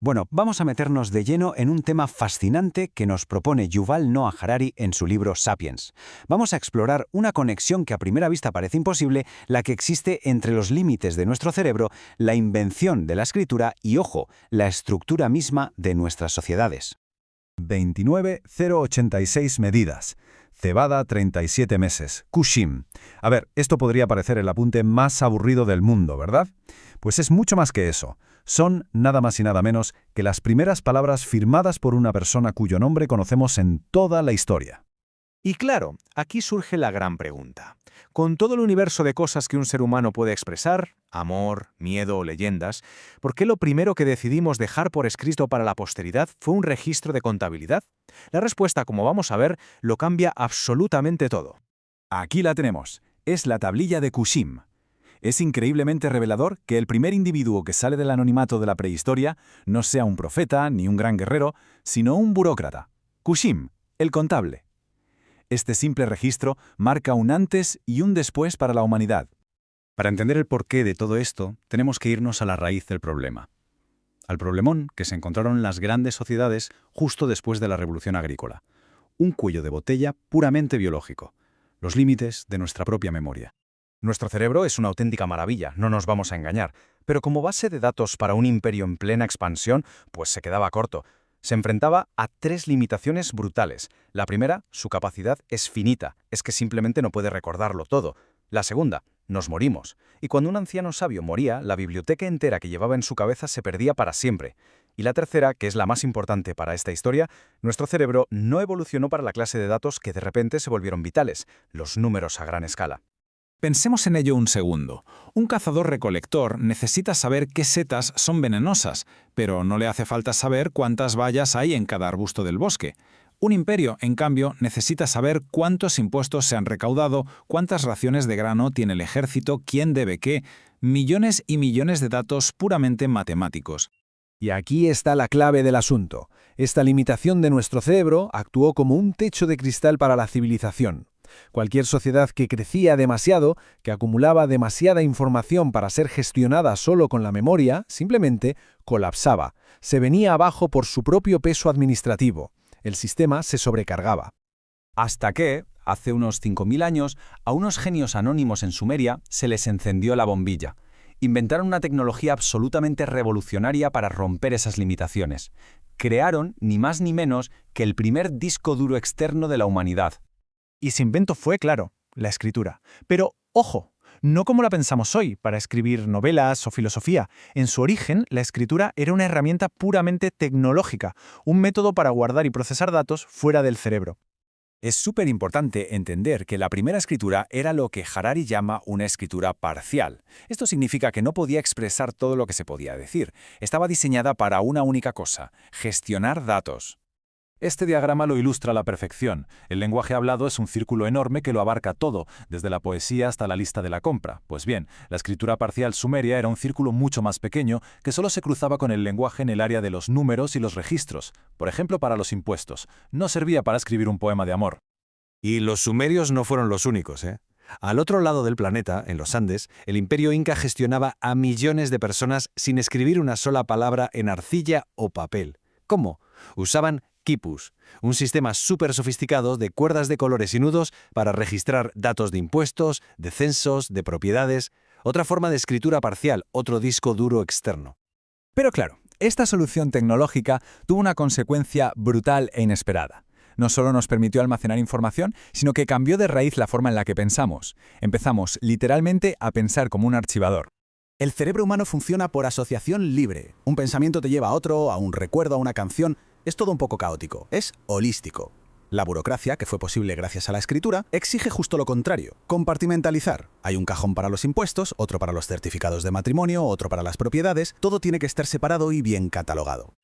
Bueno, vamos a meternos de lleno en un tema fascinante que nos propone Yuval Noah Harari en su libro Sapiens. Vamos a explorar una conexión que a primera vista parece imposible, la que existe entre los límites de nuestro cerebro, la invención de la escritura y, ojo, la estructura misma de nuestras sociedades. 29,086 medidas. Cebada 37 meses. Kushim. A ver, esto podría parecer el apunte más aburrido del mundo, ¿verdad? Pues es mucho más que eso. Son nada más y nada menos que las primeras palabras firmadas por una persona cuyo nombre conocemos en toda la historia. Y claro, aquí surge la gran pregunta. Con todo el universo de cosas que un ser humano puede expresar, amor, miedo o leyendas, ¿por qué lo primero que decidimos dejar por escrito para la posteridad fue un registro de contabilidad? La respuesta, como vamos a ver, lo cambia absolutamente todo. Aquí la tenemos. Es la tablilla de Kushim. Es increíblemente revelador que el primer individuo que sale del anonimato de la prehistoria no sea un profeta ni un gran guerrero, sino un burócrata. Kushim, el contable. Este simple registro marca un antes y un después para la humanidad. Para entender el porqué de todo esto, tenemos que irnos a la raíz del problema. Al problemón que se encontraron las grandes sociedades justo después de la revolución agrícola. Un cuello de botella puramente biológico. Los límites de nuestra propia memoria. Nuestro cerebro es una auténtica maravilla, no nos vamos a engañar, pero como base de datos para un imperio en plena expansión, pues se quedaba corto. Se enfrentaba a tres limitaciones brutales. La primera, su capacidad es finita, es que simplemente no puede recordarlo todo. La segunda, nos morimos. Y cuando un anciano sabio moría, la biblioteca entera que llevaba en su cabeza se perdía para siempre. Y la tercera, que es la más importante para esta historia, nuestro cerebro no evolucionó para la clase de datos que de repente se volvieron vitales, los números a gran escala. Pensemos en ello un segundo. Un cazador-recolector necesita saber qué setas son venenosas, pero no le hace falta saber cuántas bayas hay en cada arbusto del bosque. Un imperio, en cambio, necesita saber cuántos impuestos se han recaudado, cuántas raciones de grano tiene el ejército, quién debe qué, millones y millones de datos puramente matemáticos. Y aquí está la clave del asunto. Esta limitación de nuestro cerebro actuó como un techo de cristal para la civilización. Cualquier sociedad que crecía demasiado, que acumulaba demasiada información para ser gestionada solo con la memoria, simplemente colapsaba. Se venía abajo por su propio peso administrativo. El sistema se sobrecargaba. Hasta que, hace unos 5.000 años, a unos genios anónimos en Sumeria se les encendió la bombilla. Inventaron una tecnología absolutamente revolucionaria para romper esas limitaciones. Crearon, ni más ni menos, que el primer disco duro externo de la humanidad. Y su invento fue, claro, la escritura. Pero, ojo, no como la pensamos hoy, para escribir novelas o filosofía. En su origen, la escritura era una herramienta puramente tecnológica, un método para guardar y procesar datos fuera del cerebro. Es súper importante entender que la primera escritura era lo que Harari llama una escritura parcial. Esto significa que no podía expresar todo lo que se podía decir. Estaba diseñada para una única cosa: gestionar datos. Este diagrama lo ilustra a la perfección. El lenguaje hablado es un círculo enorme que lo abarca todo, desde la poesía hasta la lista de la compra. Pues bien, la escritura parcial sumeria era un círculo mucho más pequeño que solo se cruzaba con el lenguaje en el área de los números y los registros. Por ejemplo, para los impuestos. No servía para escribir un poema de amor. Y los sumerios no fueron los únicos, ¿eh? Al otro lado del planeta, en los Andes, el imperio inca gestionaba a millones de personas sin escribir una sola palabra en arcilla o papel. ¿Cómo? Usaban quipus, un sistema súper sofisticado de cuerdas de colores y nudos para registrar datos de impuestos, de censos, de propiedades, otra forma de escritura parcial, otro disco duro externo. Pero claro, esta solución tecnológica tuvo una consecuencia brutal e inesperada. No solo nos permitió almacenar información, sino que cambió de raíz la forma en la que pensamos. Empezamos, literalmente, a pensar como un archivador. El cerebro humano funciona por asociación libre. Un pensamiento te lleva a otro, a un recuerdo, a una canción. Es todo un poco caótico. Es holístico. La burocracia, que fue posible gracias a la escritura, exige justo lo contrario: compartimentalizar. Hay un cajón para los impuestos, otro para los certificados de matrimonio, otro para las propiedades. Todo tiene que estar separado y bien catalogado.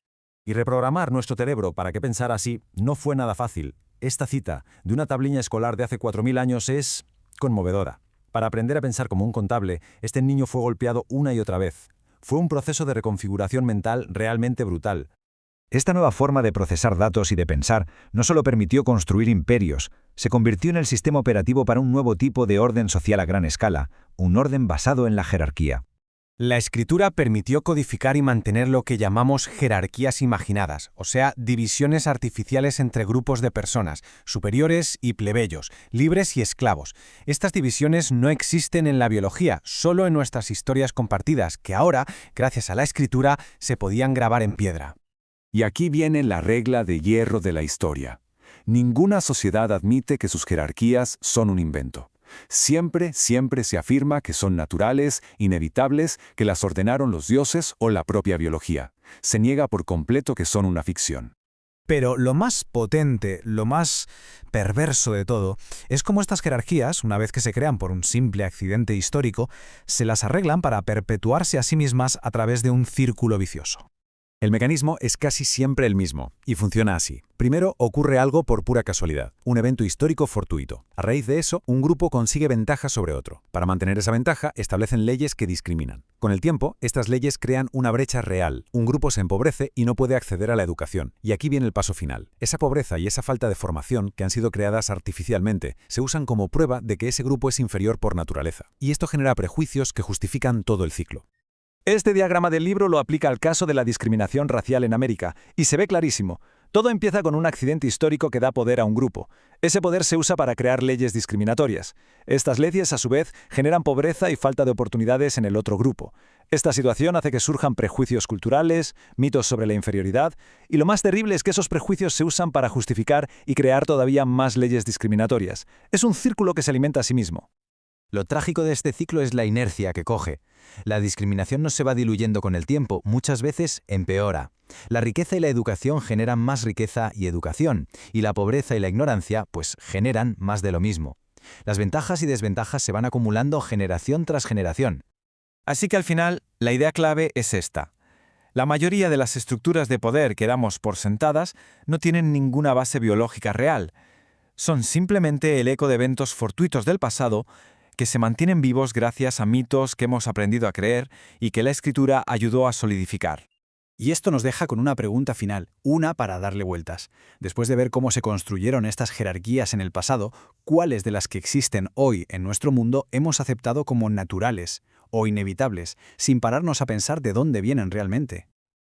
Y reprogramar nuestro cerebro para que pensara así no fue nada fácil. Esta cita de una tablilla escolar de hace 4.000 años es conmovedora. Para aprender a pensar como un contable, este niño fue golpeado una y otra vez. Fue un proceso de reconfiguración mental realmente brutal. Esta nueva forma de procesar datos y de pensar no solo permitió construir imperios, se convirtió en el sistema operativo para un nuevo tipo de orden social a gran escala, un orden basado en la jerarquía. La escritura permitió codificar y mantener lo que llamamos jerarquías imaginadas, o sea, divisiones artificiales entre grupos de personas, superiores y plebeyos, libres y esclavos. Estas divisiones no existen en la biología, solo en nuestras historias compartidas, que ahora, gracias a la escritura, se podían grabar en piedra. Y aquí viene la regla de hierro de la historia. Ninguna sociedad admite que sus jerarquías son un invento. Siempre se afirma que son naturales, inevitables, que las ordenaron los dioses o la propia biología. Se niega por completo que son una ficción. Pero lo más potente, lo más perverso de todo, es cómo estas jerarquías, una vez que se crean por un simple accidente histórico, se las arreglan para perpetuarse a sí mismas a través de un círculo vicioso. El mecanismo es casi siempre el mismo, y funciona así. Primero ocurre algo por pura casualidad, un evento histórico fortuito. A raíz de eso, un grupo consigue ventaja sobre otro. Para mantener esa ventaja, establecen leyes que discriminan. Con el tiempo, estas leyes crean una brecha real. Un grupo se empobrece y no puede acceder a la educación. Y aquí viene el paso final. Esa pobreza y esa falta de formación, que han sido creadas artificialmente, se usan como prueba de que ese grupo es inferior por naturaleza. Y esto genera prejuicios que justifican todo el ciclo. Este diagrama del libro lo aplica al caso de la discriminación racial en América, y se ve clarísimo. Todo empieza con un accidente histórico que da poder a un grupo. Ese poder se usa para crear leyes discriminatorias. Estas leyes, a su vez, generan pobreza y falta de oportunidades en el otro grupo. Esta situación hace que surjan prejuicios culturales, mitos sobre la inferioridad, y lo más terrible es que esos prejuicios se usan para justificar y crear todavía más leyes discriminatorias. Es un círculo que se alimenta a sí mismo. Lo trágico de este ciclo es la inercia que coge. La discriminación no se va diluyendo con el tiempo, muchas veces empeora. La riqueza y la educación generan más riqueza y educación, y la pobreza y la ignorancia, pues, generan más de lo mismo. Las ventajas y desventajas se van acumulando generación tras generación. Así que al final, la idea clave es esta. La mayoría de las estructuras de poder que damos por sentadas no tienen ninguna base biológica real. Son simplemente el eco de eventos fortuitos del pasado que se mantienen vivos gracias a mitos que hemos aprendido a creer y que la escritura ayudó a solidificar. Y esto nos deja con una pregunta final, una para darle vueltas. Después de ver cómo se construyeron estas jerarquías en el pasado, ¿cuáles de las que existen hoy en nuestro mundo hemos aceptado como naturales o inevitables, sin pararnos a pensar de dónde vienen realmente?